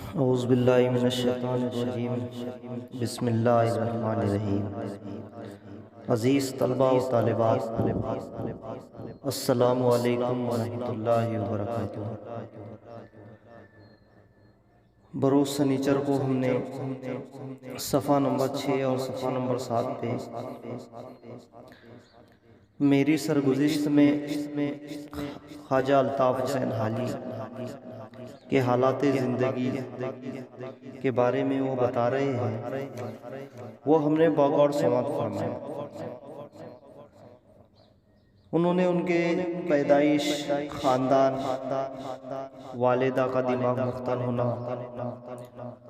اعوذ باللہ من الشیطان الرجیم، بسم اللہ الرحمن الرحیم۔ عزیز طلباء و طالبات، السلام علیکم ورحمۃ اللہ وبرکاتہ۔ بروز سنیچر کو ہم نے صفحہ نمبر 6 اور صفحہ نمبر 7 پہ میری سرگزشت میں خواجہ الطاف حسین حالی کے حالات زندگی کے بارے میں وہ بتا رہے ہیں، وہ ہم نے بغور سماعت فرمایا۔ انہوں نے ان کے پیدائش، خاندان، والدہ کا دماغ مختل ہونا،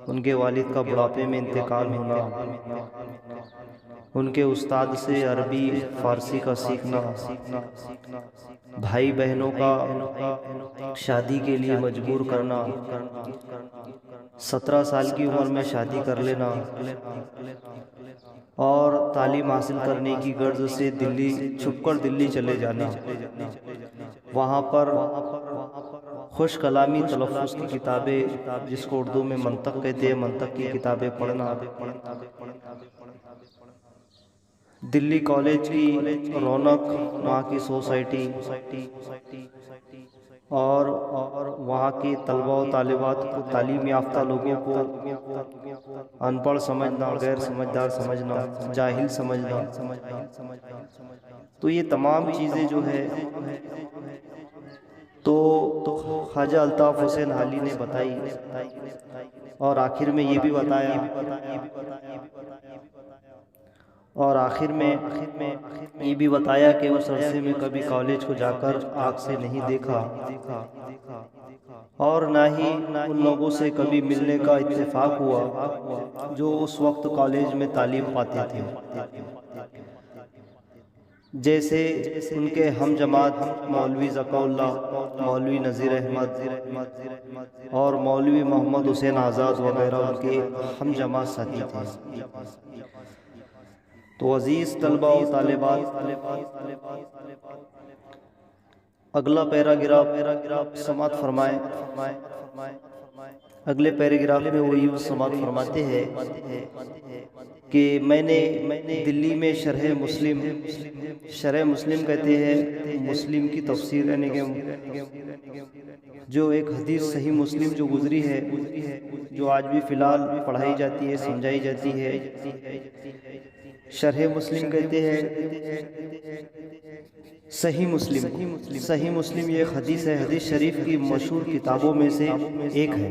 ان کے والد کا بڑھاپے میں انتقال ہونا، ان کے استاد سے عربی فارسی کا سیکھنا، بھائی بہنوں کا شادی کے لیے مجبور کرنا، 17 سال کی عمر میں شادی کر لینا، اور تعلیم حاصل کرنے کی غرض سے چھپ کر دلی چلے جانا، وہاں پر خوش کلامی تلفظ کی کتابیں، جس کو اردو میں منطق کہتے ہیں، منطق کی کتابیں پڑھنا، دلی کالج کی رونق، وہاں کی سوسائٹی اور وہاں کے طلباء و طالبات کو، تعلیم یافتہ لوگوں کو ان پڑھ سمجھنا، غیر سمجھدار سمجھنا، جاہل سمجھنا۔ تو یہ تمام چیزیں جو ہے تو خواجہ الطاف حسین حالی نے بتائی، اور آخر میں یہ بھی بتایا کہ اس عرصے میں کبھی کالج کو جا کر آنکھ سے نہیں دیکھا، اور نہ ہی ان لوگوں سے کبھی ملنے کا اتفاق ہوا جو اس وقت کالج میں تعلیم پاتے تھے، جیسے ان کے ہم جماعت مولوی ذکاء اللہ، مولوی نذیر احمد اور مولوی محمد حسین آزاد وغیرہ ان کے ہم جماعت ساتھی تھے۔ تو عزیز طلباء و طالبات، اگلا پیراگراف سماعت فرمائے۔ اگلے پیراگراف میں وہ یوں سماعت فرماتے ہیں کہ میں نے دلی میں شرح مسلم کہتے ہیں مسلم کی تفسیر، یعنی کہ جو ایک حدیث صحیح مسلم جو گزری ہے، جو آج بھی فی الحال پڑھائی جاتی ہے، سمجھائی جاتی ہے، شرح مسلم کہتے ہیں صحیح مسلم یہ ایک حدیث ہے، حدیث شریف کی مشہور کتابوں میں سے ایک ہے،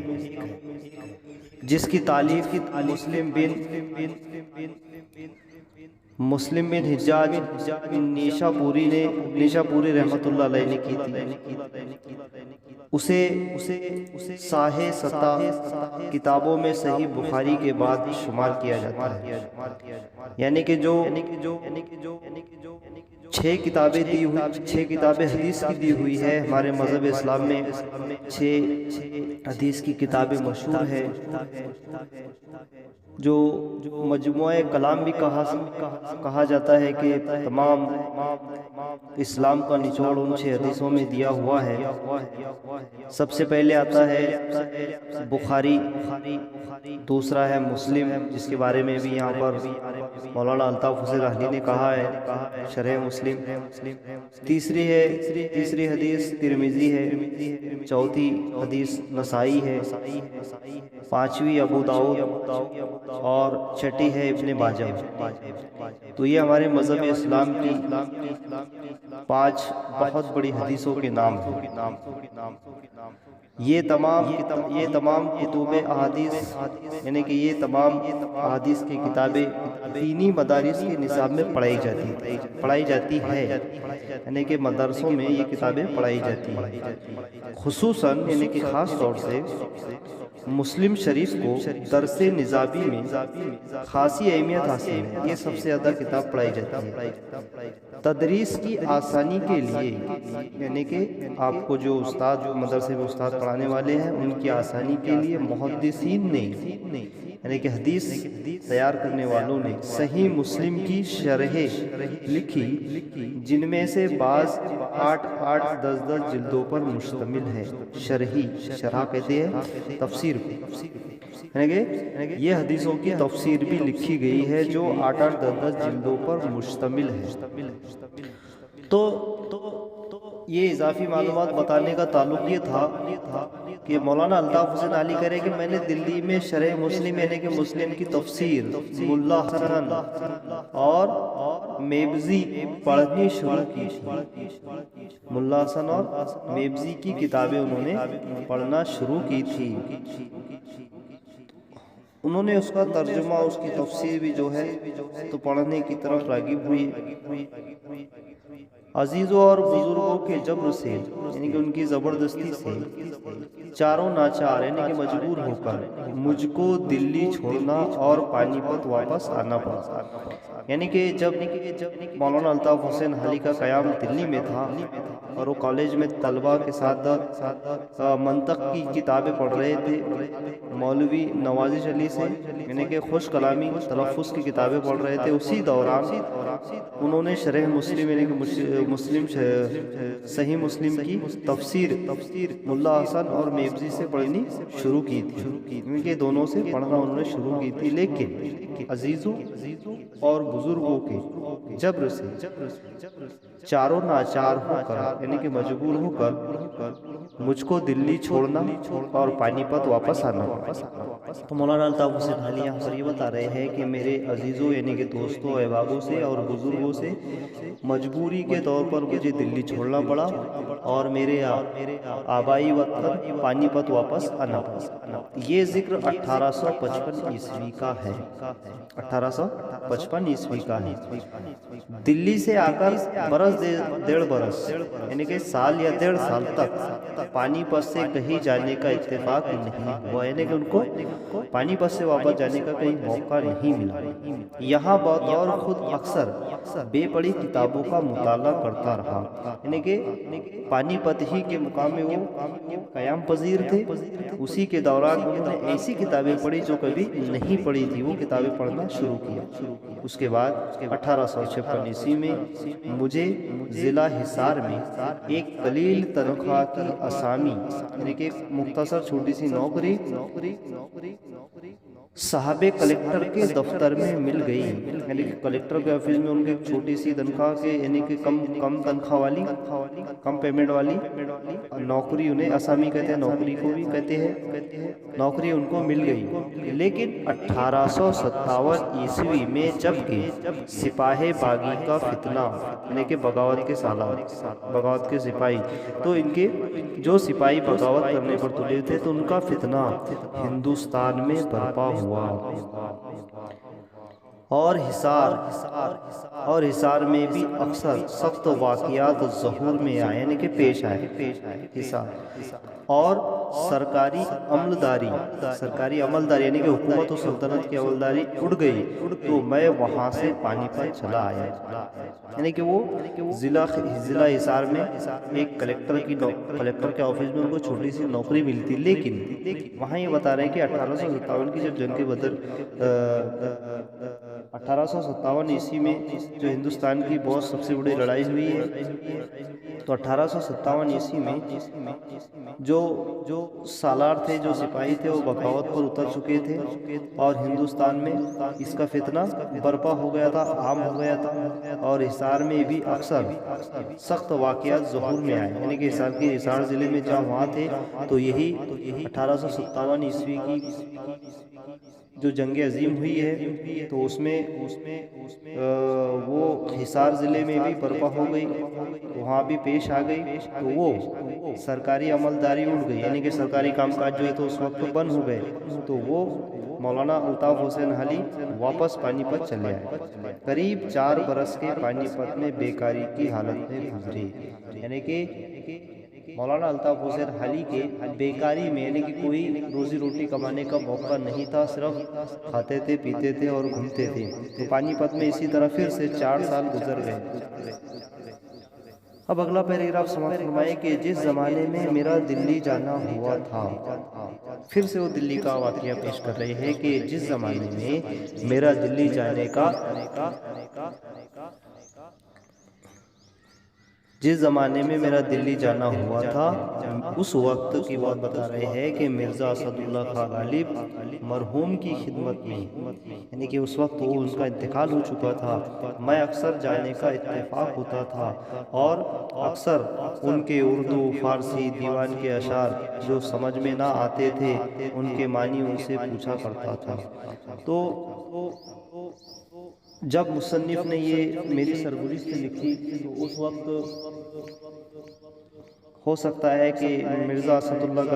جس کی تالیف مسلم بن حجاج نیشا پوری رحمت اللہ علیہ نے کی تھی۔ اسے ساحِ ستہ کتابوں میں صحیح بخاری کے بعد شمار کیا جاتا ہے، یعنی کہ جو 6 کتابیں حدیث کی دی ہوئی ہے ہمارے مذہب اسلام میں، 6 حدیث کی کتابیں مشہور ہیں، جو مجموعہ کلام بھی کہا جاتا ہے کہ تمام اسلام کا نچوڑ ان 6 حدیثوں میں دیا ہوا ہے۔ سب سے پہلے آتا ہے بخاری، دوسرا ہے مسلم، جس کے بارے میں بھی یہاں پر مولانا الطاف حسین حالی نے کہا ہے، شرح مسلم۔ تیسری حدیث ترمذی ہے، چوتھی حدیث نسائی ہے، پانچویں ابو داؤد، اور چھٹی ہے ابن ماجہ۔ تو یہ ہمارے مذہب اسلام کی 5 بہت بڑی حدیثوں کے نام ہیں۔ یہ تمام کتب احادیث، یعنی کہ یہ تمام احادیث کی کتابیں دینی مدارس کے نصاب میں پڑھائی جاتی ہے، یعنی کہ مدرسوں میں یہ کتابیں پڑھائی جاتی ہیں، خصوصاً یعنی کہ خاص طور سے مسلم شریف کو درس نظامی میں خاصی اہمیت حاصل ہے، یہ سب سے زیادہ کتاب پڑھائی جاتی ہے۔ تدریس کی آسانی کے لیے، یعنی کہ آپ کو جو مدرسے میں استاد پڑھانے والے ہیں، ان کی آسانی کے لیے محدثین نے یعنی کہ حدیث تیار کرنے والوں نے صحیح مسلم کی شرح لکھی، جن میں سے بعض 8 10 جلدوں پر مشتمل ہے۔ شرح کہتے ہیں تفسیر کو، یعنی کہ یہ حدیثوں کی تفسیر بھی لکھی گئی ہے جو 8 10 جلدوں پر مشتمل ہے۔ تو یہ اضافی معلومات بتانے کا تعلق یہ تھا کہ مولانا الطاف حسین علی کہہ رہے کہ میں نے دلی میں شرح مسلم یعنی کہ مسلم کی تفسیر ملا حسن اور میبزی پڑھنی شروع کی تھی۔ ملا حسن اور میبزی کی کتابیں انہوں نے پڑھنا شروع کی تھی۔ انہوں نے اس کا ترجمہ، اس کی تفسیر بھی جو ہے تو پڑھنے کی طرف راغب ہوئی۔ عزیزوں اور بزرگوں کے جبر سے یعنی کہ ان کی زبردستی سے چاروں ناچار یعنی کہ مجبور ہو کر مجھ کو دلی چھوڑنا اور پانی پت واپس آنا پڑا۔ یعنی کہ جب مولانا الطاف حسین علی کا قیام دلی میں تھا اور وہ کالج میں طلبہ کے ساتھ منطق کی کتابیں پڑھ رہے تھے، مولوی نوازش علی سے یعنی کہ خوش کلامی تلفظ کی کتابیں پڑھ رہے تھے، اسی دوران انہوں نے شرح مسلم یعنی کہ صحیح مسلم کی تفسیر ملا حسن اور میبزی سے پڑھنی شروع کی تھی۔ ان کے دونوں سے پڑھنا انہوں نے شروع کی تھی، لیکن عزیزوں اور بزرگوں کے جبر سے چاروں ناچار ہو کر یعنی کہ مجبور ہو کر مجھ کو دلی چھوڑنا اور پانی پت واپس آنا پڑا۔ تو مولانا الطاف حسین علی یہاں پر یہ بتا رہے ہیں کہ میرے عزیزوں یعنی کہ دوستوں، احبابوں سے اور بزرگوں سے مجبوری کے طور پر مجھے دلی چھوڑنا پڑا اور میرے آبائی وطن پانی پت واپس آنا پڑا۔ یہ ذکر 1855 عیسوی کا ہے، 1855 عیسوی کا ہے۔ دلی سے آ کر ڈیڑھ برس یعنی کہ سال یا 1.5 سال تک پانی پت سے کہیں جانے کا اتفاق نہیں ہوا، یعنی کہ ان کو پانی پت سے واپس جانے کا کوئی موقع نہیں ملا۔ یہاں بطور خود اکثر بے پڑھی کتابوں کا مطالعہ کرتا رہا، یعنی کہ پانی پت ہی کے مقام میں وہ قیام پذیر تھے، اسی کے دوران انہوں نے ایسی کتابیں پڑھی جو کبھی نہیں پڑھی تھی، وہ کتابیں پڑھنا شروع کیا۔ اس کے بعد 1856 عیسوی میں مجھے ضلع حصار میں ایک قلیل تنخواہ کی اسامی یعنی کہ مختصر چھوٹی سی نوکری صاحب کلیکٹر کے دفتر میں مل گئی، یعنی کہ کلیکٹر کے آفس میں ان کے چھوٹی سی تنخواہ کے یعنی کہ کم تنخواہ والی، کم پیمنٹ والی نوکری، انہیں اسامی کہتے ہیں، نوکری کو بھی کہتے ہیں، نوکری ان کو مل گئی۔ لیکن 1857 عیسوی میں جبکہ سپاہ باغی کا فتنہ یعنی کہ بغاوت کے سالار، بغاوت کے سپاہی، تو ان کے جو سپاہی بغاوت کرنے پر تلے تھے تو ان کا فتنہ ہندوستان میں برپا ہوا اور حصار میں بھی اکثر سخت واقعات ظہور میں آئے یعنی کہ پیش آئے حصار، اور سرکاری عملداری یعنی کہ حکومت و سلطنت کی عملداری اڑ گئی، تو میں وہاں سے پانی پت چلا آیا، یعنی کہ وہ ضلع حصار میں ایک کلیکٹر کے آفس میں ان کو چھوٹی سی نوکری ملتی، لیکن وہاں یہ بتا رہے ہیں کہ 1857 کی جب جنگ بدر 1857 عیسوی میں جو ہندوستان کی بہت سب سے بڑی لڑائی ہوئی ہے، تو 1857 عیسوی میں جو سالار تھے، جو سپاہی تھے، وہ بغاوت پر اتر چکے تھے اور ہندوستان میں اس کا فتنہ برپا ہو گیا تھا، عام ہو گیا تھا، اور حصار میں بھی اکثر سخت واقعات ظہور میں آئے، یعنی کہ حصار ضلع میں جہاں وہاں تھے تو یہی 1857 عیسوی کی جو جنگ عظیم ہوئی ہے تو اس میں وہ حصار ضلع میں بھی برپا ہو گئی، وہاں بھی پیش آ گئی، تو وہ سرکاری عملداری اڑ گئی، یعنی کہ سرکاری کام کاج جو ہے تو اس وقت بند ہو گئے، تو وہ مولانا الطاف حسین علی واپس پانی پت چلے آئے۔ قریب 4 برس کے پانی پت میں بیکاری کی حالت میں گزرے، یعنی کہ مولانا الطاف حسین علی کے بیکاری میں یعنی کہ کوئی روزی روٹی کمانے کا موقع نہیں تھا، صرف کھاتے تھے، پیتے تھے اور گھومتے تھے، تو پانی پت میں اسی طرح پھر سے 4 سال گزر گئے۔ اب اگلا پیراگراف سماعت فرمائے کہ جس زمانے میں میرا دلی جانا ہوا تھا، پھر سے وہ دلی کا واقعہ پیش کر رہے ہیں کہ جس زمانے میں میرا دلی جانے کا جس زمانے میں میرا دلی جانا ہوا تھا، اس وقت کی بات بتا رہے ہیں کہ مرزا اسد اللہ خان غالب مرحوم کی خدمت میں، یعنی کہ اس وقت وہ ان کا انتقال ہو چکا تھا، میں اکثر جانے کا اتفاق ہوتا تھا اور اکثر ان کے اردو فارسی دیوان کے اشعار جو سمجھ میں نہ آتے تھے ان کے معنی ان سے پوچھا کرتا تھا۔ تو جب مصنف نے یہ میری سرگزشت لکھی تو اس وقت ہو سکتا ہے کہ مرزا اسد اللہ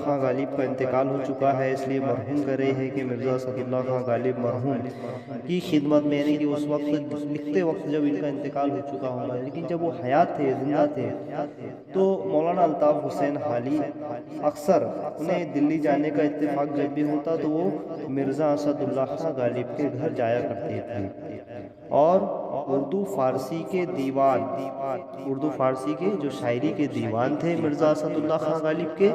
خان غالب کا انتقال ہو چکا ہے، اس لیے مرحوم کر رہے ہیں کہ مرزا اسد اللہ خان غالب مرحوم کی خدمت میں، یعنی کہ اس وقت لکھتے وقت جب ان کا انتقال ہو چکا ہوگا، لیکن جب وہ حیات تھے، زندہ تھے، تو مولانا الطاف حسین حالی اکثر انہیں دلی جانے کا اتفاق جب بھی ہوتا تو وہ مرزا اسد اللہ خان غالب کے گھر جایا کرتے تھے اور اردو فارسی کے دیوان، اردو فارسی کے جو شاعری کے دیوان تھے مرزا اسد اللہ خان غالب کے،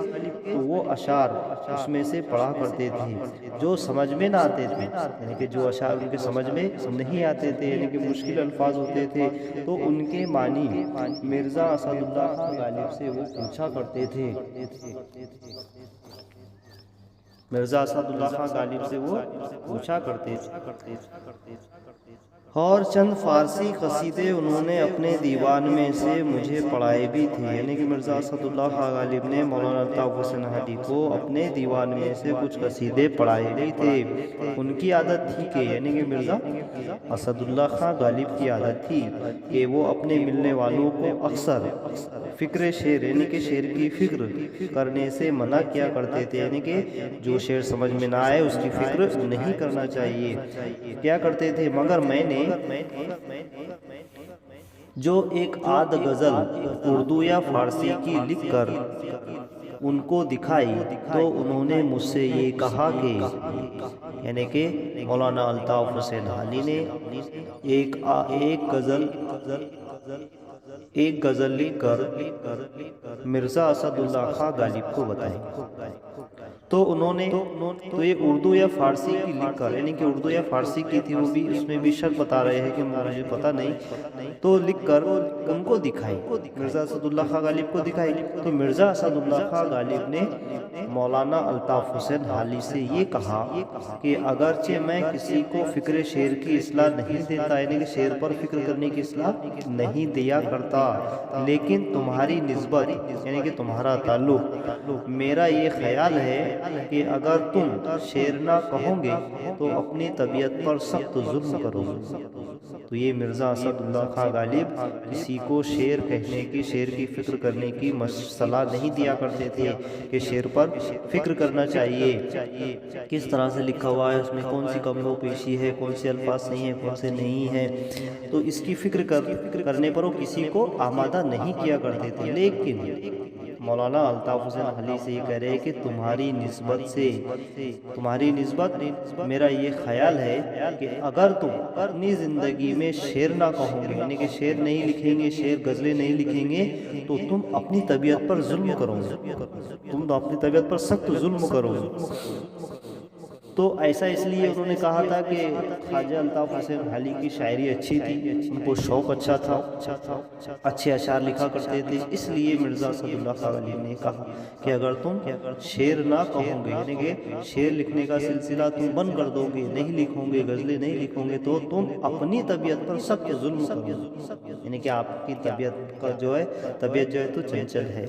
تو وہ اشعار اس میں سے پڑھا کرتے تھے جو سمجھ میں نہ آتے تھے، یعنی کہ جو اشعار ان کے سمجھ میں نہیں آتے تھے، یعنی کہ مشکل الفاظ ہوتے تھے، تو ان کے معنی مرزا اسد اللہ خان غالب سے وہ پوچھا کرتے تھے، مرزا اسد اللہ خان غالب سے وہ پوچھا کرتے تھے۔ اور چند فارسی قصیدے انہوں نے اپنے دیوان میں سے مجھے پڑھائے بھی تھے، یعنی کہ مرزا اسد اللہ خان غالب نے مولانا الطاف حسین حالی کو اپنے دیوان میں سے کچھ قصیدے پڑھائے بھی تھے۔ ان کی عادت تھی کہ، یعنی کہ مرزا اسد اللہ خان غالب کی عادت تھی کہ وہ اپنے ملنے والوں کو اکثر فکر شعر، یعنی کہ شعر کی فکر کرنے سے منع کیا کرتے تھے، یعنی کہ جو شعر سمجھ میں نہ آئے اس کی فکر نہیں کرنا چاہیے کیا کرتے تھے، مگر میں نے جو ایک آدھ غزل اردو یا فارسی کی لکھ کر ان کو دکھائی تو انہوں نے مجھ سے یہ کہا کہ، یعنی کہ مولانا الطاف حسین حالی نے ایک غزل لکھ کر مرزا اسد اللہ خان غالب کو بتائی، تو انہوں نے تو یہ اردو یا فارسی کی لکھ کر، یعنی کہ اردو یا فارسی کی تھی، وہ بھی اس میں بھی شک بتا رہے ہیں کہ مجھے پتہ نہیں، تو لکھ کر ان کو دکھائی، مرزا اسد اللہ خان غالب کو دکھائی، تو مرزا اسد اللہ خان غالب نے مولانا الطاف حسین حالی سے یہ کہا کہ اگرچہ میں کسی کو فکر شعر کی اصلاح نہیں دیتا، یعنی کہ شعر پر فکر کرنے کی اصلاح نہیں دیا کرتا، لیکن تمہاری نسبت، یعنی کہ تمہارا تعلق، میرا یہ خیال ہے کہ اگر تم شعر نہ کہو گے تو اپنی طبیعت پر سخت ظلم کرو گے۔ تو یہ مرزا اسد اللہ خان غالب کسی کو شعر کہنے کی، شعر کی فکر کرنے کی صلاح نہیں دیا کرتے تھے کہ شعر پر فکر کرنا چاہیے، کس طرح سے لکھا ہوا ہے، اس میں کون سی کمی و پیشی ہے، کون سے الفاظ صحیح ہیں، کون سے نہیں ہیں، تو اس کی فکر کرنے پر وہ کسی کو آمادہ نہیں کیا کرتے تھے۔ لیکن مولانا الطاف حسین حالی سے یہ کہہ رہے ہیں کہ تمہاری نسبت میرا یہ خیال ہے کہ اگر تم اپنی زندگی میں شعر نہ کہو گے، یعنی کہ شعر نہیں لکھیں گے، شعر غزلیں نہیں لکھیں گے، تو تم اپنی طبیعت پر ظلم کرو گے، تم تو اپنی طبیعت پر سخت ظلم کرو گے۔ تو ایسا اس لیے انہوں نے کہا تھا کہ خواجہ الطاف حسین حالی کی شاعری اچھی تھی، ان کو شوق اچھا تھا، اچھے اشعار لکھا کرتے تھے، اس لیے مرزا اسد اللہ خان غالب نے کہا کہ اگر تم شعر نہ کہو گے، یعنی کہ شعر لکھنے کا سلسلہ تم بند کر دو گے، نہیں لکھو گے، غزلیں نہیں لکھو گے، تو تم اپنی طبیعت پر سخت ظلم کرو گے، یعنی کہ آپ کی طبیعت کا جو ہے تو چنچل ہے،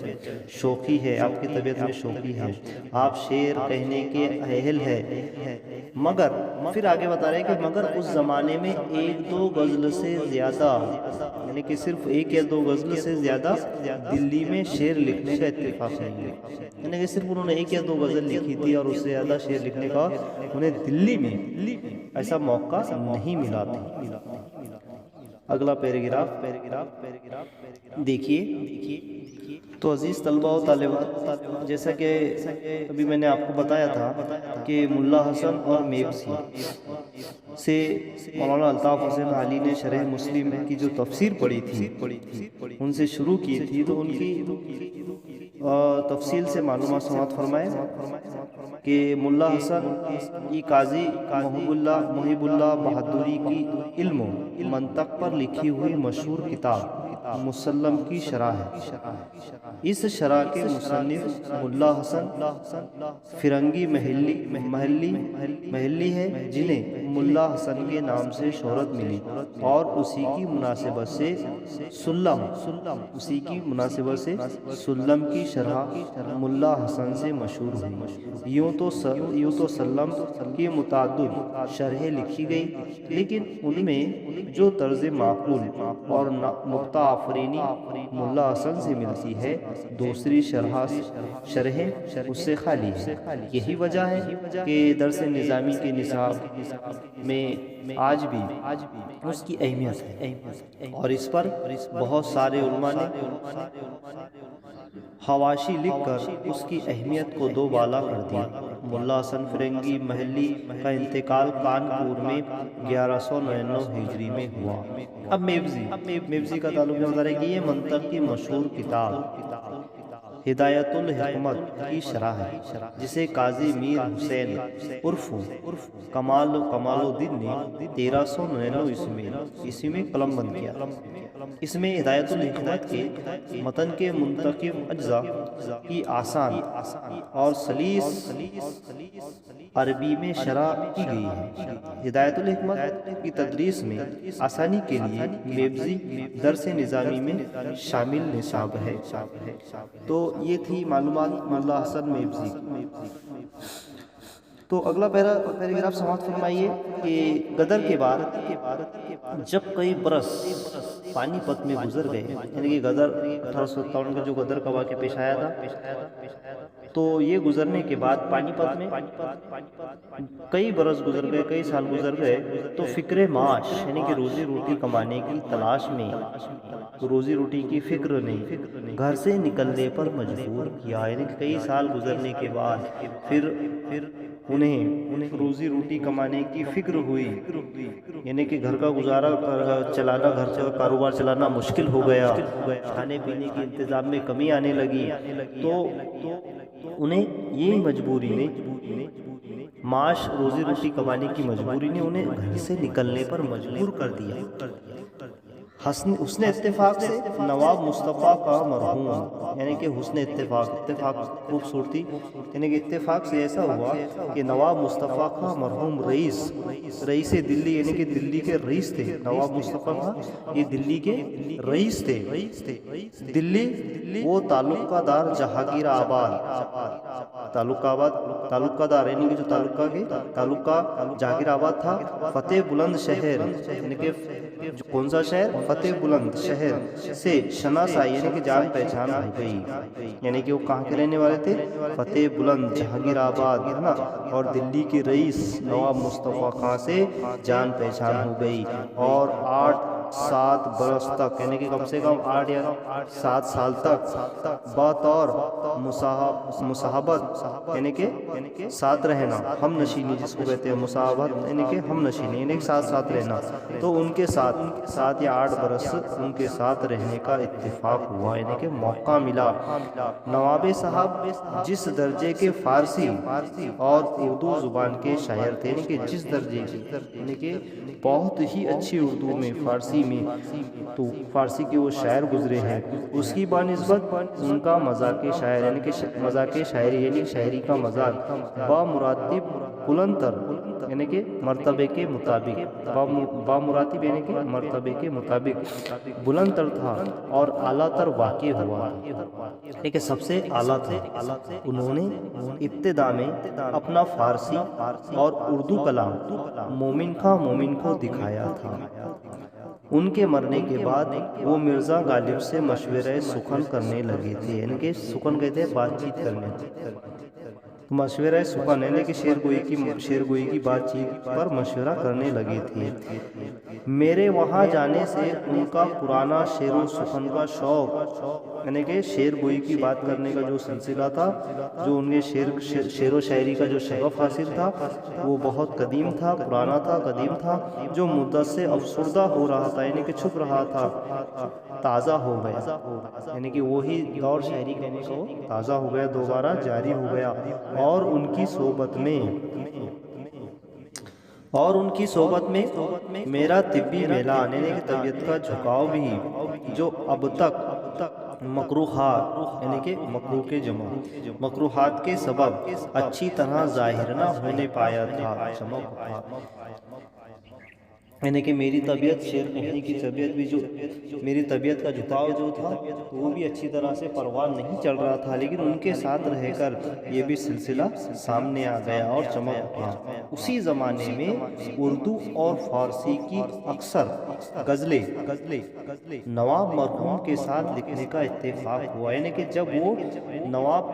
شوقی ہے، آپ کی طبیعت میں شوقی ہے، آپ شعر کہنے کے اہل ہے، مگر پھر آگے بتا رہے ہیں کہ مگر اس زمانے میں ایک دو غزل سے زیادہ، یعنی کہ صرف ایک یا دو غزل سے زیادہ دلی میں شعر لکھنے کا اتفاق نہیں ہے، یعنی کہ صرف انہوں نے ایک یا دو غزل لکھی تھی اور اس سے زیادہ شعر لکھنے کا انہیں دلی میں ایسا موقع نہیں ملا تھا۔ اگلا پیراگراف دیکھیے، تو عزیز طلباء و طالبات، جیسا کہ ابھی میں نے آپ کو بتایا تھا کہ ملا حسن اور میبسی سے مولانا الطاف حسین علی نے شرح مسلم کی جو تفسیر پڑھی تھی ان سے شروع کی تھی، تو ان کی تفصیل سے معلومات سماعت فرمائے کہ ملا حسن کی قاضی محب اللہ بہادری کی علم و منطق پر لکھی ہوئی مشہور کتاب مسلم کی شرح ہے۔ اس شرح کے مصنف ملا حسن فرنگی محلی ہے، جنہیں ملا حسن کے نام سے شہرت ملی، اور اسی کی مناسبت سے سلم کی شرح ملا حسن سے مشہور ہوئی۔ یوں تو سلم کی متعدد شرحیں لکھی گئی، لیکن ان میں جو طرز معقول اور نکتہ آفرینی ملا حسن سے ملتی ہے، دوسری شرحیں اس سے خالی ہے۔ یہی وجہ ہے کہ درس نظامی کے نصاب میں آج بھی اس کی اہمیت ہے، اور اس پر بہت سارے علماء نے حواشی لکھ کر اس کی اہمیت کو دو بالا کر دیا۔ ملا حسن فرنگی محلی کا انتقال کانپور میں 1199 ہجری میں ہوا۔ اب میبسی کا تعلق نظر ہے کہ یہ منطق کی مشہور کتاب ہدایت الحکمت کی شرح ہے، جسے قاضی میر حسین عرف کمال الدین نے 1399 عیسوی میں قلم بند کیا۔ اس میں ہدایت الحکمت کے متن کے منتخب اجزاء کی آسان اور سلیس عربی میں شرح کی گئی ہے۔ ہدایت الحکمت کی تدریس میں آسانی کے لیے میبسی درس نظامی میں شامل نصاب ہے۔ تو یہ تھی معلومات ملا حسن میبسی۔ تو اگلا پیراگراف سماعت فرمائیے کہ غدر کے بعد جب کئی برس پانی پت میں گزر گئے، یعنی کہ غدر 1857 کا جو غدر کا واقعہ پیش آیا تھا، تو یہ گزرنے کے بعد پانی پت میں کئی برس گزر گئے، کئی سال گزر گئے، تو فکر معاش یعنی کہ روزی روٹی کمانے کی تلاش میں روزی روٹی کی فکر نے گھر سے نکلنے پر مجبور کیا۔ یعنی کہ کئی سال گزرنے کے بعد پھر انہیں روزی روٹی کمانے کی فکر ہوئی، یعنی کہ گھر کا گزارا چلانا، گھر کا کاروبار چلانا مشکل ہو گیا، کھانے پینے کے انتظام میں کمی آنے لگی، تو انہیں یہ مجبوری نے معاش روزی روٹی کمانے کی مجبوری نے انہیں گھر سے نکلنے پر مجبور کر دیا۔ حسن اتفاق سے نواب مصطفیٰ کا مرحوم، یعنی کہ حسن اتفاق خوبصورتی، یعنی کہ اتفاق سے ایسا ہوا کہ نواب مصطفیٰ کا مرحوم رئیس دلی، یعنی کہ دلی کے رئیس تھے نواب مصطفیٰ کا، یہ دلی کے رئیس تھے۔ دلی وہ تعلقہ دار جہانگیر آباد، تعلقہ دار یعنی کہ جو تعلقہ جہانگیر آباد تھا، فتح بلند شہر، یعنی کہ کون سا شہر؟ فتح بلند شہر سے شناسائی یعنی کہ جان پہچان ہو گئی، یعنی کہ وہ کہاں کے رہنے والے تھے؟ فتح بلند جہانگیر آباد، ہے نا، اور دلی کے رئیس نواب مصطفیٰ خان سے جان پہچان ہو گئی، اور 8-7 برس تک، یعنی کہ کم سے کم 8 یا 7 سال تک بطور مصاحبت یعنی کہ ساتھ رہنا، ہم نشینی جس کو کہتے ہیں، مصاحبت یعنی کہ ہم نشینی، یعنی کہ ساتھ رہنا، تو ان کے ساتھ 7 یا 8 برس ان کے ساتھ رہنے کا اتفاق ہوا، یعنی کہ موقع ملا۔ نواب صاحب جس درجے کے فارسی اور اردو زبان کے شاعر تھے، یعنی کہ جس درجے کی، یعنی کہ بہت ہی اچھی اردو میں، فارسی میں، تو فارسی کے وہ شاعر گزرے ہیں، اس کی بانسبت ان کا مذاق شاعر یعنی کہ مذاق شاعری یعنی شاعری کا مذاق بامراتب بلندتر، یعنی کہ مرتبے کے مطابق، بامراتب یعنی کہ مرتبے کے مطابق بلند تر تھا اور اعلیٰ تر واقع ہوا، یعنی کہ سب سے اعلیٰ تھا۔ انہوں نے ابتدا میں اپنا فارسی اور اردو کلام مومن کو دکھایا تھا۔ ان کے مرنے کے بعد وہ مرزا غالب سے مشورہ سخن کرنے لگے تھے، یعنی کہ سخن کہتے ہیں بات چیت کرنے، مشورہ سخن یعنی کہ شعر گوئی کی بات چیت پر مشورہ کرنے لگے تھے۔ میرے وہاں جانے سے ان کا پرانا شعر و سخن کا شوق یعنی کہ شعر گوئی کی بات کرنے کا جو سلسلہ تھا، جو ان کے شعر و شاعری کا جو شغف حاصل تھا وہ بہت قدیم تھا، پرانا تھا، قدیم تھا، جو مدت سے افسردہ ہو رہا تھا، یعنی کہ چھپ رہا تھا، تازہ ہو گیا، یعنی کہ وہی دور شاعری کہنے کو تازہ ہو گیا، دوبارہ جاری ہو گیا، اور ان کی صحبت میں میرا طبی میلان، یعنی کہ طبیعت کا جھکاؤ بھی، جو اب تک مکروہات، یعنی کہ مکروہ کے جمع، مکروہات کے سبب اچھی طرح ظاہر نہ ہونے پایا تھا، یعنی کہ میری طبیعت، شعر کہنے کی طبیعت بھی، جو میری طبیعت کا جھکاؤ جو تھا وہ بھی اچھی طرح سے پروان نہیں چل رہا تھا، لیکن ان کے ساتھ رہ کر یہ بھی سلسلہ سامنے آ گیا اور چمک اٹھا۔ اسی زمانے میں اردو اور فارسی کی اکثر غزلیں نواب مرحوم کے ساتھ لکھنے کا اتفاق ہوا، یعنی کہ جب وہ نواب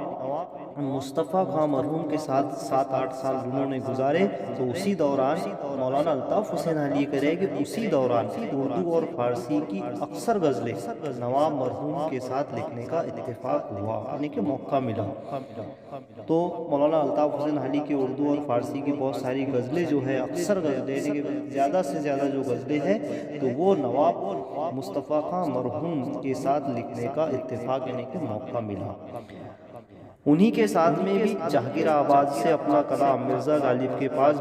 مصطفیٰ خان مرحوم کے ساتھ 7-8 سال انہوں نے گزارے، تو اسی دوران مولانا الطاف حسین علی کرے کہ اسی دوران اردو اور فارسی کی اکثر غزلیں نواب مرحوم کے ساتھ لکھنے کا اتفاق ہوا، یعنی کہ موقع ملا۔ تو مولانا الطاف حسین علی کی اردو اور فارسی کی بہت ساری غزلیں جو ہے، اکثر غزلیں، یعنی کہ زیادہ سے زیادہ جو غزلیں ہیں تو وہ نواب مصطفیٰ خان مرحوم کے ساتھ لکھنے کا اتفاق، یعنی کہ موقع ملا۔ انہی کے ساتھ میں بھی جہانگیر آباد سے اپنا کلام مرزا غالب کے پاس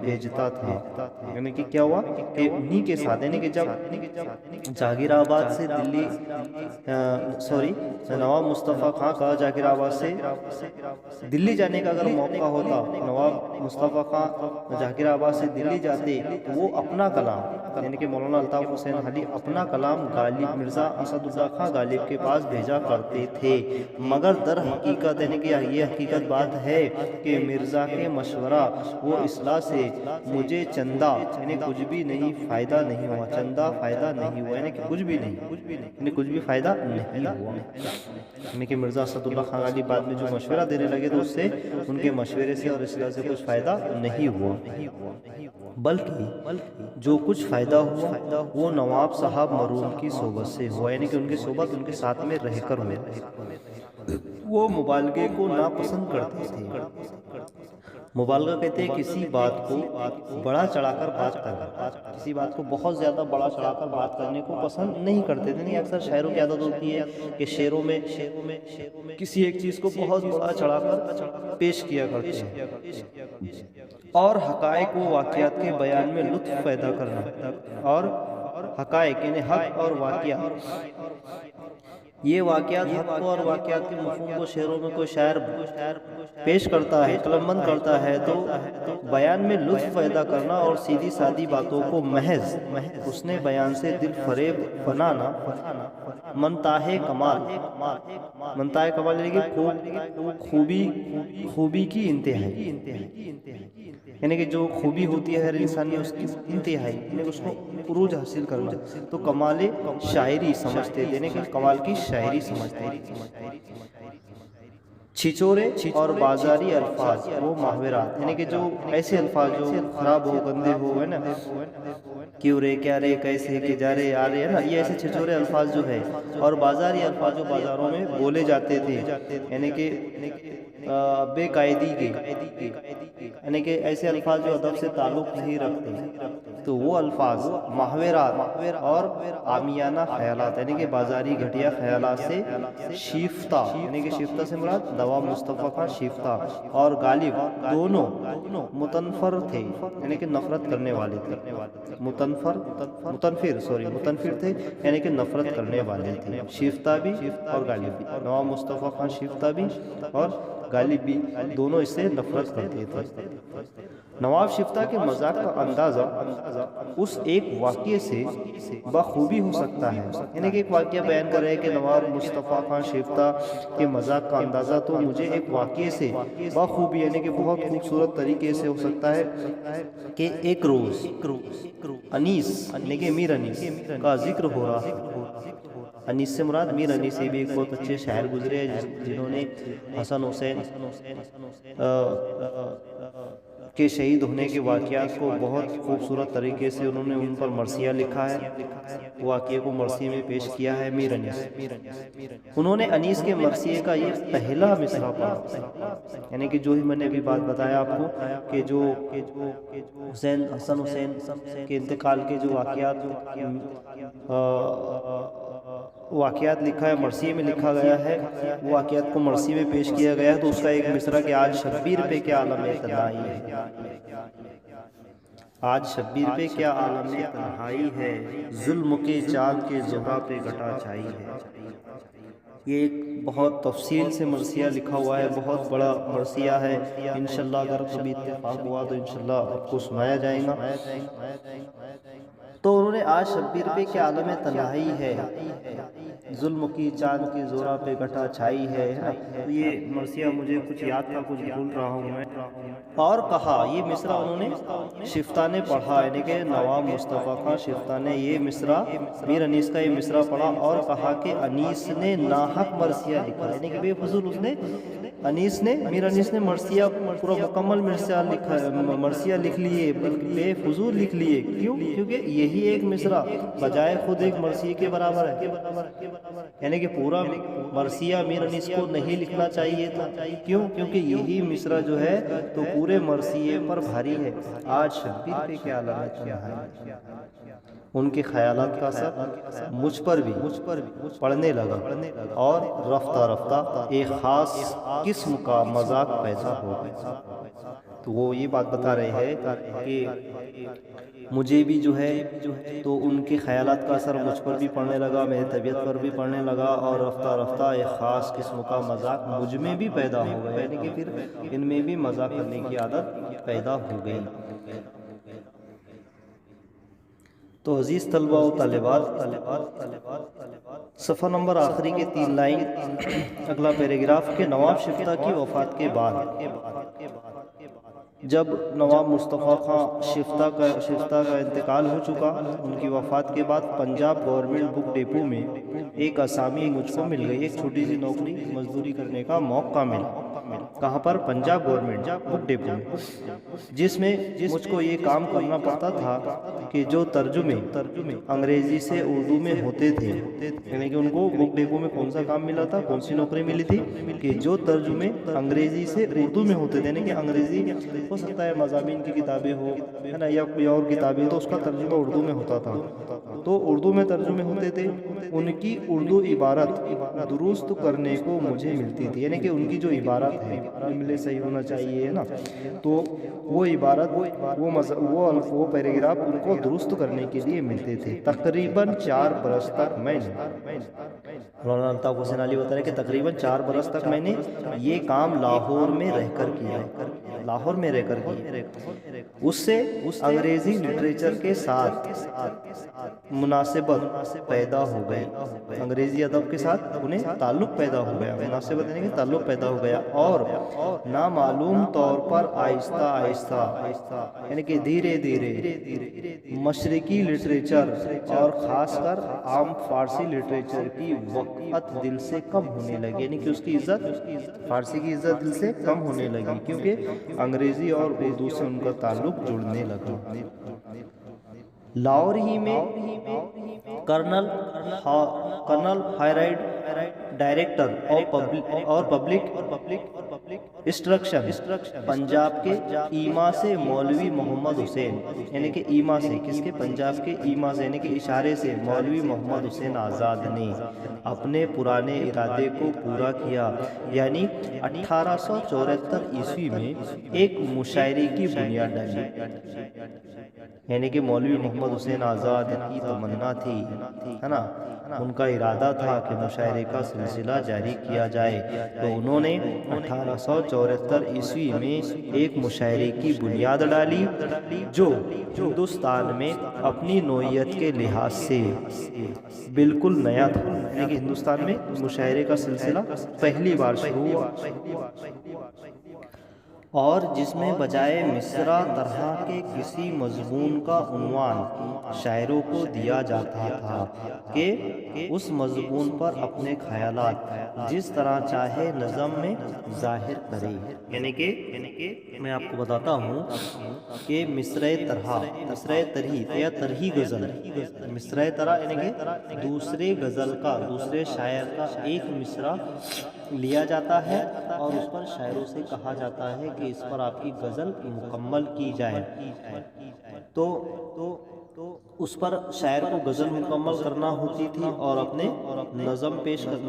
بھیجتا تھا، یعنی کہ کیا ہوا کہ انہی کے ساتھ، یعنی کہ جب جہانگیر آباد سے دلی، نواب مصطفیٰ خان کا جہانگیر آباد سے دلی جانے کا اگر موقع ہوتا، نواب مصطفیٰ خان جہانگیر آباد سے دلی جاتے تو وہ اپنا کلام، یعنی کہ مولانا الطاف حسین علی اپنا کلام غالب مرزا اسد اللہ خان غالب کے پاس بھیجا کرتے تھے، مگر در حقیقت، یعنی کہ یہ حقیقت بات ہے کہ مرزا کے مشورہ و اصلاح سے مجھے چندہ، یعنی کچھ بھی نہیں فائدہ نہیں ہوا، چندہ فائدہ نہیں ہوا، یعنی کہ کچھ بھی نہیں، یعنی کچھ بھی فائدہ نہیں ہوا، یعنی کہ مرزا اسد اللہ خان غالب بعد میں جو مشورہ دینے لگے تو اس سے، ان کے مشورے سے اور اصلاح سے کچھ فائدہ نہیں ہوا، بلکہ جو کچھ فائدہ ہوا وہ نواب صاحب مرحوم کی صحبت سے ہوا، یعنی کہ ان کی صحبت، ان کے ساتھ میں رہ کر ہوا۔ وہ مبالغے کو ناپسند کرتے تھے۔ مبالغہ کہتے ہیں کسی بات کو بڑا چڑھا کر بات کرنا، کسی بات کو بہت زیادہ بڑا چڑھا کر بات کرنے کو پسند نہیں کرتے تھے۔ اکثر شاعروں کی عادت ہوتی ہے کہ شعروں میں کسی ایک چیز کو بہت بڑا چڑھا کر پیش کیا کرتے ہیں، اور حقائق و واقعات کے بیان میں لطف پیدا کرنا، اور حقائق یعنی حق اور واقعات، یہ واقعات، حق اور واقعات کے مفہوم کو شعروں میں کوئی شاعر پیش کرتا ہے، قلم بند کرتا ہے تو بیان میں لطف پیدا کرنا اور سیدھی سادی باتوں کو محض اس نے بیان سے دل فریب بنانا منتاہ کمال، منتاہ کمال یعنی کہ خوبی کی انتہائی، یعنی کہ جو خوبی ہوتی ہے ہر انسان میں اس کی انتہائی، یعنی اس کو عروج حاصل کرنا، تو کمال شاعری سمجھتے تھے، یعنی کہ کمال کی شاعری سمجھتے تھے۔ چھچورے اور بازاری الفاظ وہ محاورات، یعنی کہ جو ایسے الفاظ جو خراب ہو، گندے ہو، ہے نا، کیوں رے، کیا رے، کیسے، کہ جا رے، آ رے، ہے نا، یہ ایسے چھچورے الفاظ جو ہے، اور بازاری الفاظ جو بازاروں میں بولے جاتے تھے، یعنی کہ بے قاعدگی کے، یعنی کہ ایسے الفاظ جو ادب سے تعلق نہیں رکھتے، تو وہ الفاظ محاورات اور عامیانہ خیالات، یعنی کہ بازاری گھٹیا خیالات سے شیفتہ، یعنی کہ شیفتہ سے مراد نواب مصطفیٰ خان شیفتہ اور غالب دونوں متنفر تھے، یعنی کہ نفرت کرنے والے تھے، متنفر تھے، یعنی کہ نفرت کرنے والے تھے، شیفتہ بھی اور غالب بھی، نواب مصطفیٰ خان شیفتہ بھی اور غالب بھی دونوں اس سے نفرت کرتے تھے۔ نواب شیفتہ کے مذاق کا اندازہ اس ایک واقعے سے بخوبی ہو سکتا ہے، یعنی کہ ایک واقعہ بیان کر رہے ہیں کہ نواب مصطفیٰ خان شیفتہ کے مذاق کا اندازہ تو مجھے ایک واقعے سے بخوبی، یعنی کہ بہت خوبصورت طریقے سے ہو سکتا ہے کہ ایک روز انیس، یعنی کہ میر انیس کا ذکر ہو رہا ہے۔ انیس سے مراد میر انیس بھی ایک بہت اچھے شاعر گزرے ہیں جنہوں نے حسن حسین کے شہید ہونے کے واقعات کو بہت خوبصورت طریقے سے انہوں نے ان پر مرثیہ لکھا ہے، واقعے کو مرثیے میں پیش کیا ہے میر انیس۔ انہوں نے انیس کے مرثیے کا یہ پہلا مصرع پڑھا، یعنی کہ جو ہی میں نے ابھی بات بتایا آپ کو کہ جو حسن حسین کے انتقال کے جو واقعات لکھا ہے، مرثیے میں لکھا گیا ہے، وہ واقعات کو مرثیے میں پیش کیا گیا ہے، تو اس کا ایک مصرع کہ آج شبیر پہ کیا عالم تنہائی ہے، آج شبیر پہ کیا عالم تنہائی ہے، ظلم کے چاند کے زہرا پہ گھٹا چھائی ہے۔ یہ ایک بہت تفصیل سے مرثیہ لکھا ہوا ہے، بہت بڑا مرثیہ ہے، انشاءاللہ اگر کبھی اتفاق ہوا تو انشاءاللہ آپ کو سنایا جائے گا۔ تو انہوں نے آج شبیر پہ کیا عالم تنہائی ہے، ظلم کی چاند کی زہرا پہ گھٹا چھائی ہے، تو یہ مرثیہ مجھے کچھ یاد تھا، کچھ بھول رہا ہوں میں۔ اور کہا، یہ مصرع انہوں نے شفتہ نے پڑھا، یعنی کہ نواب مصطفیٰ خان شفتہ نے یہ مصرع میر انیس کا یہ مصرع پڑھا اور کہا کہ انیس نے ناحق مرثیہ لکھا، یعنی کہ بے فضول اس نے میر انیس نے مرثیہ پورا مکمل مرثیہ لکھ لیے، بے فضول لکھ لیے۔ کیوں؟ کیونکہ یہی ایک مصرع بجائے خود ایک مرثیے کے برابر ہے، یعنی کہ پورا مرثیہ میر انیس کو نہیں لکھنا چاہیے تھا۔ کیوں؟ کیونکہ یہی مصرع جو ہے تو پورے مرثیے پر بھاری ہے، آج شبیر پہ کیا عالم تنہائی۔ ان کے خیالات کا اثر مجھ پر بھی پڑنے لگا اور رفتہ رفتہ ایک خاص قسم کا مذاق پیدا ہو گیا۔ تو وہ یہ بات بتا رہے ہیں کہ مجھے بھی جو ہے تو ان کے خیالات کا اثر مجھ پر بھی پڑنے لگا، میری طبیعت پر بھی پڑنے لگا اور رفتہ رفتہ ایک خاص قسم کا مذاق مجھ میں بھی پیدا ہو گیا، یعنی کہ پھر ان میں بھی مذاق کرنے کی عادت پیدا ہو گئی۔ تو عزیز طلبہ و طالبات، صفحہ نمبر آخری کے 3 لائن اگلا پیراگراف کہ نواب شفتہ کی وفات کے بعد جب نواب مصطفیٰ خان شفتہ کا انتقال ہو چکا، ان کی وفات کے بعد پنجاب گورنمنٹ بک ڈیپو میں ایک اسامی مجھ کو مل گئی، ایک چھوٹی سی نوکری مزدوری کرنے کا موقع ملا۔ کہاں پر؟ پنجاب گورنمنٹ بک ڈیپو میں، جس میں مجھ کو یہ کام کرنا پڑتا تھا کہ جو ترجمے انگریزی سے اردو میں ہوتے تھے، یعنی کہ ان کو بک ڈیپو میں کون سا کام ملا تھا، کون سی نوکری ملی تھی کہ جو ترجمے انگریزی سے اردو میں ہوتے تھے، یعنی کہ انگریزی ہو سکتا ہے مضامین کی کتابیں ہو ہے نا، یا کوئی اور کتابیں، تو اس کا ترجمہ اردو میں ہوتا تھا، تو اردو میں ترجمے ہوتے تھے، ان کی اردو عبارت درست کرنے کو مجھے ملتی تھی، یعنی کہ ان کی جو عبارت ہے جملے صحیح ہونا چاہیے ہے نا، تو وہ عبارت وہ پیراگراف ان کو درست کرنے کے لیے ملتے تھے۔ تقریباً 4 برس تک میں نے، مولانا الطاف حسین علی بتا رہے کہ تقریباً 4 برس تک میں نے یہ کام لاہور میں رہ کر کیا، اس سے انگریزی لٹریچر کے ساتھ مناسبت پیدا ہو گئی، انگریزی ادب کے ساتھ انہیں تعلق پیدا ہو گیا، مناسبت یعنی کہ تعلق پیدا ہو گیا، اور نامعلوم طور پر آہستہ آہستہ یعنی کہ دھیرے دھیرے مشرقی لٹریچر اور خاص کر عام فارسی لٹریچر کی وقعت دل سے کم ہونے لگی، یعنی کہ اس کی عزت، فارسی کی عزت دل سے کم ہونے لگی، کیونکہ انگریزی اور اردو سے ان کا تعلق جڑنے لگا۔ لاہور ہی میں کرنل ہائرائڈ ڈائریکٹر اور پبلک انسٹرکشن پنجاب کے ایما سے مولوی محمد حسین، یعنی کہ ایما سے، کس کے؟ پنجاب کے ایما سے، یعنی کہ اشارے سے مولوی محمد حسین آزاد نے اپنے پرانے ارادے کو پورا کیا، یعنی 1874 عیسوی میں ایک مشاعرے کی بنیاد ڈالی، یعنی کہ مولوی محمد حسین آزاد کی تمنا تھی ہے نا، ان کا ارادہ تھا کہ مشاعرے کا سلسلہ جاری کیا جائے، تو انہوں نے 1874 عیسوی میں ایک مشاعرے کی بنیاد ڈالی جو ہندوستان میں اپنی نوعیت کے لحاظ سے بالکل نیا تھا، یعنی کہ ہندوستان میں مشاعرے کا سلسلہ پہلی بار شروع ہوا۔ اور جس میں بجائے مصرع طرح کے کسی مضمون کا عنوان شاعروں کو دیا جاتا تھا کہ اس مضمون پر اپنے خیالات جس طرح چاہے نظم میں ظاہر کرے۔ یعنی کہ میں آپ کو بتاتا ہوں کہ مصرع طرح، مصرع طرح یا طرحی غزل، مصرع طرح یعنی کہ دوسرے غزل کا، دوسرے شاعر کا ایک مصرع لیا جاتا ہے اور اس پر شاعروں سے کہا جاتا ہے کہ اس پر آپ کی غزل مکمل کی جائے۔ تو اس پر شاعر کو غزل مکمل کرنا ہوتی تھی اور اپنے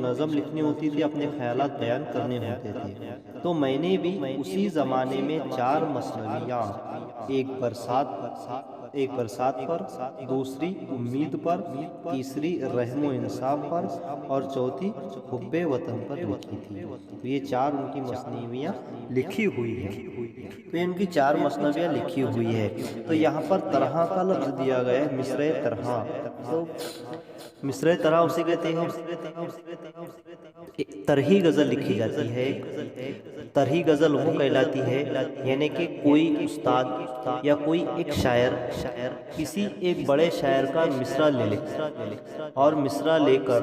نظم لکھنی ہوتی تھی، اپنے خیالات بیان کرنے ہوتے تھے۔ تو میں نے بھی اسی زمانے میں 4 مثنویاں، ایک برسات پر، دوسری امید پر، تیسری رحم و انصاف پر اور چوتھی حب وطن پر لکھی تھی۔ تو یہ 4 ان کی مثنویاں لکھی ہوئی ہیں، تو ان کی 4 مثنویاں لکھی ہوئی ہے۔ تو یہاں پر طرح کا لفظ دیا گیا ہے، مصرع طرح۔ تو مصرع طرح اسے کہتے ہیں، طرحی غزل لکھی جاتی ہے۔ طرحی غزل وہ کہلاتی ہے یعنی کہ کوئی استاد یا کوئی ایک شاعر کسی ایک بڑے شاعر کا مصرع لے لے اور مصرع لے کر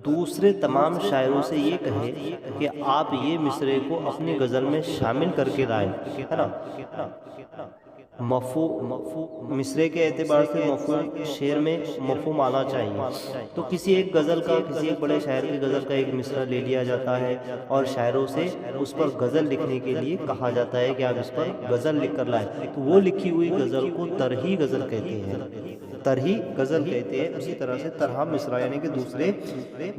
دوسرے تمام شاعروں سے یہ کہے کہ آپ یہ مصرع کو اپنی غزل میں شامل کر کے لائیں، ہے نا۔ مصرع کے اعتبار سے مفہوم شعر میں مفہوم آنا چاہیے۔ تو کسی ایک غزل کا، کسی ایک بڑے شاعر کی غزل کا ایک مصرع لے لیا جاتا ہے اور شاعروں سے اس پر غزل لکھنے کے لیے کہا جاتا ہے کہ آپ اس پر غزل لکھ کر لائیں۔ تو وہ لکھی ہوئی غزل کو طرحی غزل کہتے ہیں، طرحی غزل کہتے ہیں۔ اسی طرح سے طرح مصرع یعنی کہ دوسرے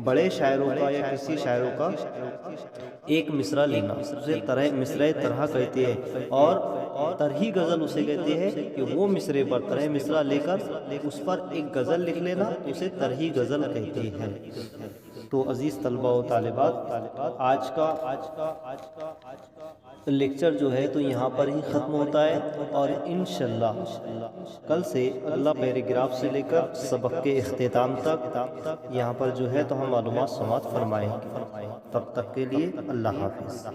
بڑے شاعروں کا یا کسی شاعروں کا ایک مصرع لینا، اسے مصرع طرح کہتے ہیں۔ اور طرحی غزل اسے کہتے ہیں کہ وہ مصرع پر طرح مصرع لے کر اس پر ایک غزل لکھ لینا، اسے طرحی غزل کہتے ہیں۔ تو عزیز طلباء و طالبات، آج کا لیکچر جو ہے تو یہاں پر ہی ختم ہوتا ہے، اور انشاءاللہ کل سے اگلا پیراگراف سے لے کر سبق کے اختتام تک یہاں پر جو ہے تو ہم معلومات سماعت فرمائیں گے۔ تب تک کے لیے اللہ حافظ۔